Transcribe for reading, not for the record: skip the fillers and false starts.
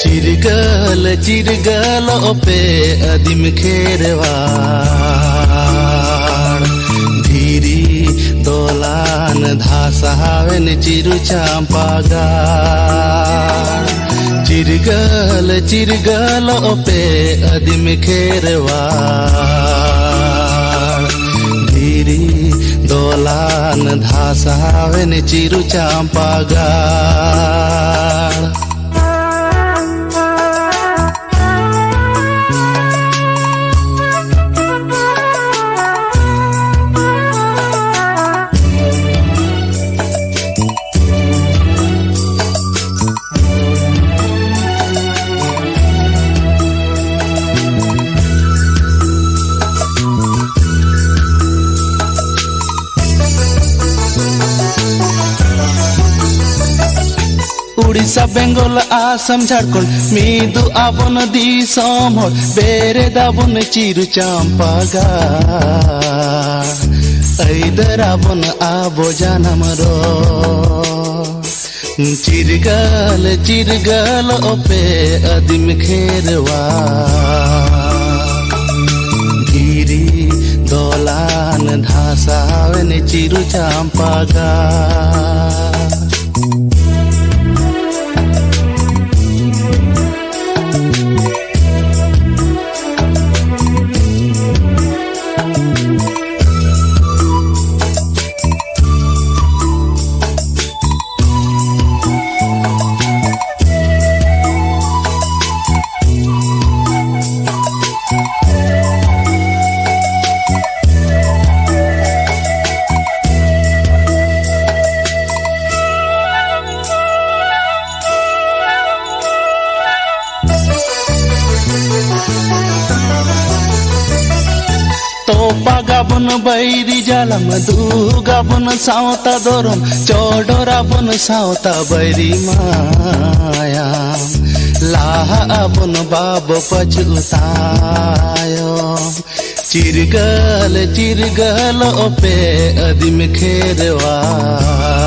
चिरगल चिरगल पे अदिम खेरवाड़ धीरी दोलान धासावेन चिरु चांपागाड़ चिरगल चिरगल पे अदिम खेरवाड़ धीरी दोलान धासावेन चिरु चांपागाड़ उड़ीसा बेंगल आसाम झारखंड मीदु आबन दिसम हर बेरे दाबन चिरु चांपागाड़ ऐदर आबन आबो जानम रो चिरगल चिरगल पे अदिम खेरवाड़ धीरी दोलान धासावेन चिरु चांपागाड़ गाबन बैरी जालम दुगाबन सावता दोरम चौडराबन सावता बैरी माया लाहाबन बाब पछुतायो चिरगल चिरगल पे अदिम खेरवाड़